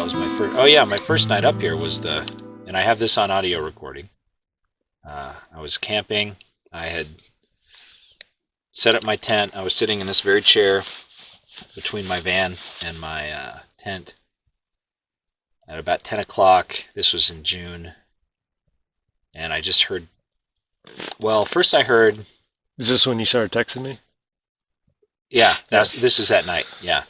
that was my first. Oh yeah, my first night up here was and I have this on audio recording. I was camping. I had set up my tent. I was sitting in this very chair between my van and my tent at about 10 o'clock. This was in June. And I just heard, well, first I heard... Is this when you started texting me? Yeah, this is that night, yeah.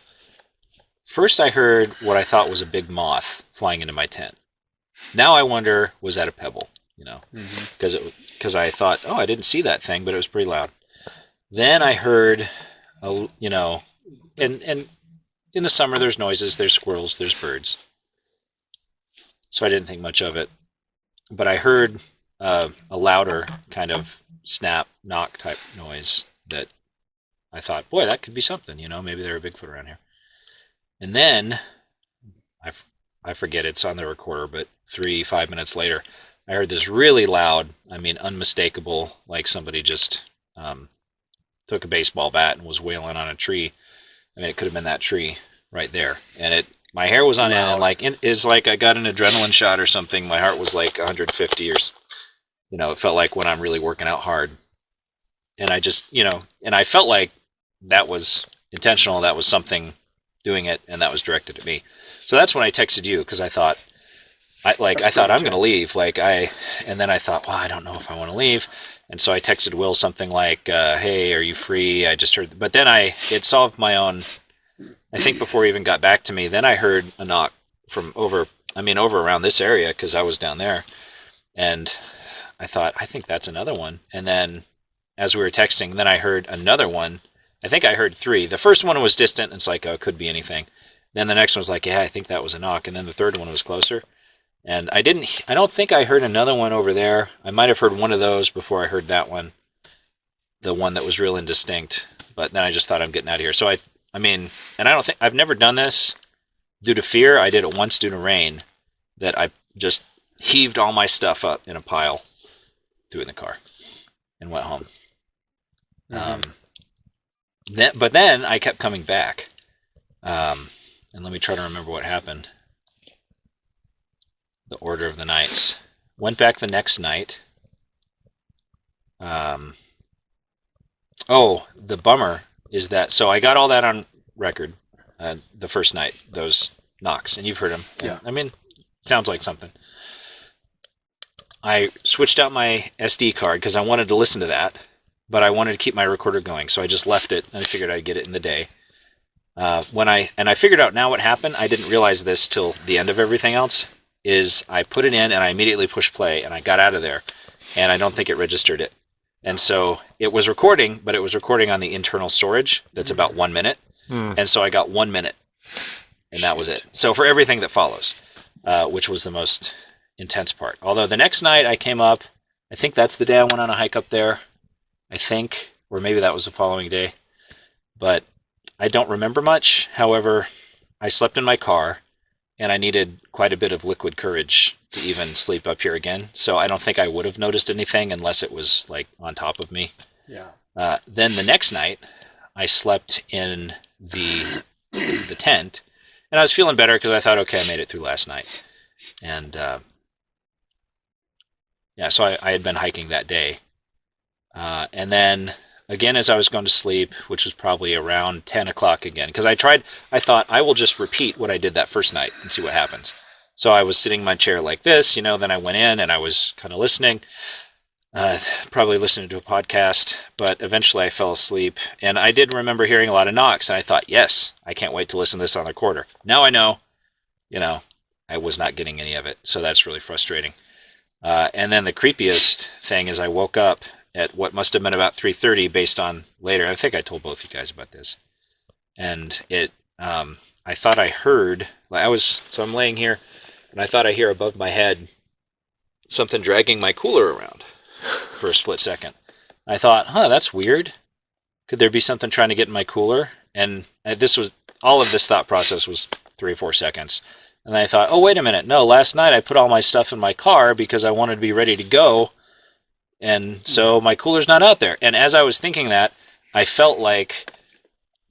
First I heard what I thought was a big moth flying into my tent. Now I wonder, was that a pebble? You know, because I thought, oh, I didn't see that thing, but it was pretty loud. Then I heard, you know, and in the summer there's noises, there's squirrels, there's birds. So I didn't think much of it. But I heard a louder kind of snap, knock type noise that I thought, boy, that could be something, you know, maybe there's a Bigfoot around here. And then, I forget, it's on the recorder, but 5 minutes later, I heard this really loud, I mean, unmistakable, like somebody just took a baseball bat and was wailing on a tree. I mean, it could have been that tree right there. And my hair was on end, and like, it's like I got an adrenaline shot or something. My heart was like 150 or, you know, it felt like when I'm really working out hard. And I just, you know, and I felt like that was intentional, that was something doing it, and that was directed at me. So that's when I texted you, because I thought, I thought I'm going to leave. And then I thought, well, I don't know if I want to leave. And so I texted Will something like, hey, are you free? I just heard, but then it solved my own, I think before he even got back to me, then I heard a knock from over around this area, because I was down there. And I thought, I think that's another one. And then as we were texting, then I heard another one. I think I heard 3. The first one was distant. And it's like, oh, it could be anything. Then the next one was like, yeah, I think that was a knock. And then the third one was closer. And I don't think I heard another one over there. I might have heard one of those before I heard that one. The one that was real indistinct. But then I just thought, I'm getting out of here. So I mean, and I've never done this due to fear. I did it once due to rain, that I just heaved all my stuff up in a pile, threw it in the car, and went home. But then I kept coming back. And let me try to remember what happened. The order of the nights. Went back the next night. The bummer is that, so I got all that on record the first night, those knocks, and you've heard them. Yeah. I mean, sounds like something. I switched out my SD card because I wanted to listen to that, but I wanted to keep my recorder going, so I just left it, and I figured I'd get it in the day. I figured out now what happened. I didn't realize this till the end of everything else, is I put it in and I immediately pushed play, and I got out of there, and I don't think it registered it. And so it was recording, but it was recording on the internal storage. That's about 1 minute. And so I got 1 minute, and that was it. So for everything that follows, which was the most intense part. Although the next night I came up, I think that's the day I went on a hike up there. I think, or maybe that was the following day. But I don't remember much. However, I slept in my car, and I needed quite a bit of liquid courage to even sleep up here again. So I don't think I would have noticed anything unless it was like on top of me. Yeah. Then the next night, I slept in the tent, and I was feeling better because I thought, okay, I made it through last night. And so I had been hiking that day. And then again, as I was going to sleep, which was probably around 10 o'clock again, because I thought I will just repeat what I did that first night and see what happens. So I was sitting in my chair like this, you know, then I went in and I was kind of listening, probably listening to a podcast, but eventually I fell asleep. And I did remember hearing a lot of knocks, and I thought, yes, I can't wait to listen to this on the recorder. Now I know, you know, I was not getting any of it, so that's really frustrating. And then the creepiest thing is I woke up at what must have been about 3:30 based on later. I think I told both you guys about this. And I thought I heard, so I'm laying here, and I thought I hear above my head something dragging my cooler around for a split second. I thought, that's weird. Could there be something trying to get in my cooler? And all of this thought process was 3 or 4 seconds. And then I thought, oh, wait a minute. No, last night I put all my stuff in my car because I wanted to be ready to go. And so my cooler's not out there. And as I was thinking that, I felt like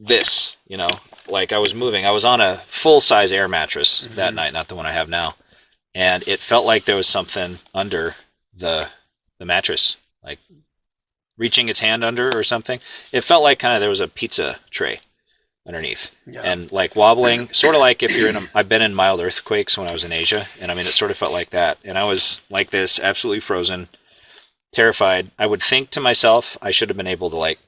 this, you know, like I was moving. I was on a full-size air mattress that night, not the one I have now. And it felt like there was something under the mattress, like reaching its hand under or something. It felt like kind of there was a pizza tray underneath and like wobbling, sort of like if you're I've been in mild earthquakes when I was in Asia, and I mean, it sort of felt like that. And I was like this, absolutely frozen, terrified. I would think to myself, I should have been able to like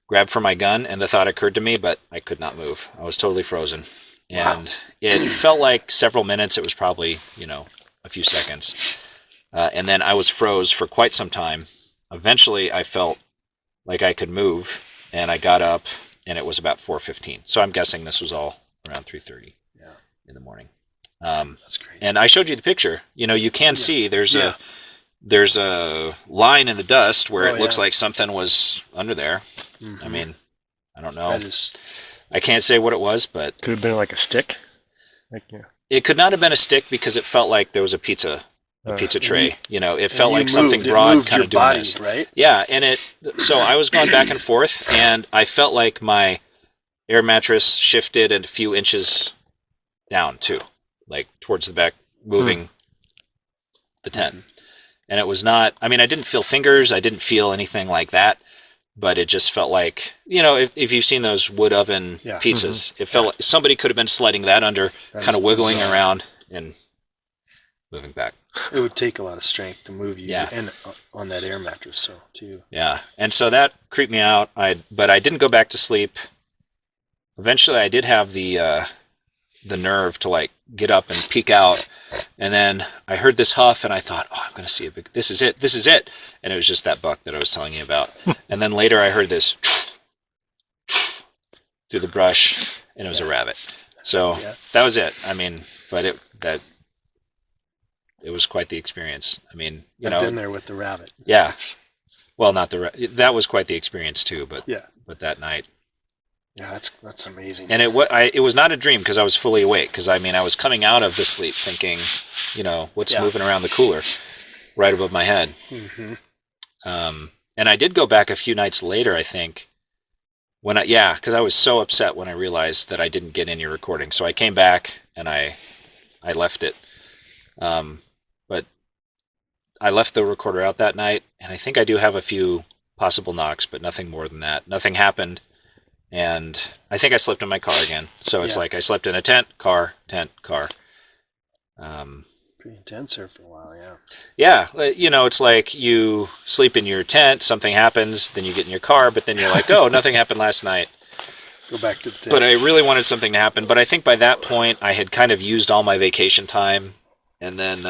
grab for my gun, and the thought occurred to me, but I could not move. I was totally frozen. And it felt like several minutes. It was probably, a few seconds. And then I was froze for quite some time. Eventually, I felt like I could move, and I got up, and it was about 4:15. So I'm guessing this was all around 3:30 in the morning. That's crazy. And I showed you the picture. You can see there's a line in the dust where it looks like something was under there. Mm-hmm. I mean, I don't know. I can't say what it was, but could have been like a stick. It could not have been a stick because it felt like there was a pizza tray. It felt like something broad kind of doing this. Right? Yeah, and so I was going back and forth, and I felt like my air mattress shifted a few inches down too, like towards the back, moving the tent. Mm-hmm. And it was not, I mean, I didn't feel fingers, I didn't feel anything like that, but it just felt like, if you've seen those wood oven pizzas, it felt like somebody could have been sliding that under, kind of wiggling around and moving back. It would take a lot of strength to move you and on that air mattress, too. Yeah, and so that creeped me out, but I didn't go back to sleep. Eventually, I did have the nerve to, like, get up and peek out, and then I heard this huff, and I thought, I'm going to see this is it, and it was just that buck that I was telling you about. And then later I heard this through the brush, and it was a rabbit. So that was it. I mean, but it was quite the experience. I mean, I've been there with the rabbit. Yeah. Well, not that was quite the experience too, but that night. Yeah, that's amazing. And it was not a dream because I was fully awake. Because I mean, I was coming out of the sleep thinking, what's moving around the cooler right above my head. Mm-hmm. And I did go back a few nights later, I think, because I was so upset when I realized that I didn't get any recording. So I came back and I left it. But I left the recorder out that night, and I think I do have a few possible knocks, but nothing more than that. Nothing happened. And I think I slept in my car again. So it's like I slept in a tent, car. Pretty intense there for a while, yeah. Yeah, it's like you sleep in your tent, something happens, then you get in your car, but then you're like, oh, nothing happened last night. Go back to the tent. But I really wanted something to happen. But I think by that point, I had kind of used all my vacation time. And then,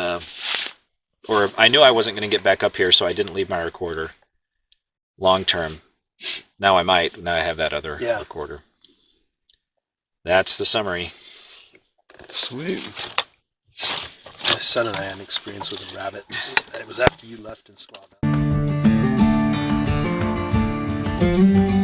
or I knew I wasn't going to get back up here, so I didn't leave my recorder long term. Now I might. Now I have that other recorder. That's the summary. Sweet. My son and I had an experience with a rabbit. It was after you left in Squaw Valley.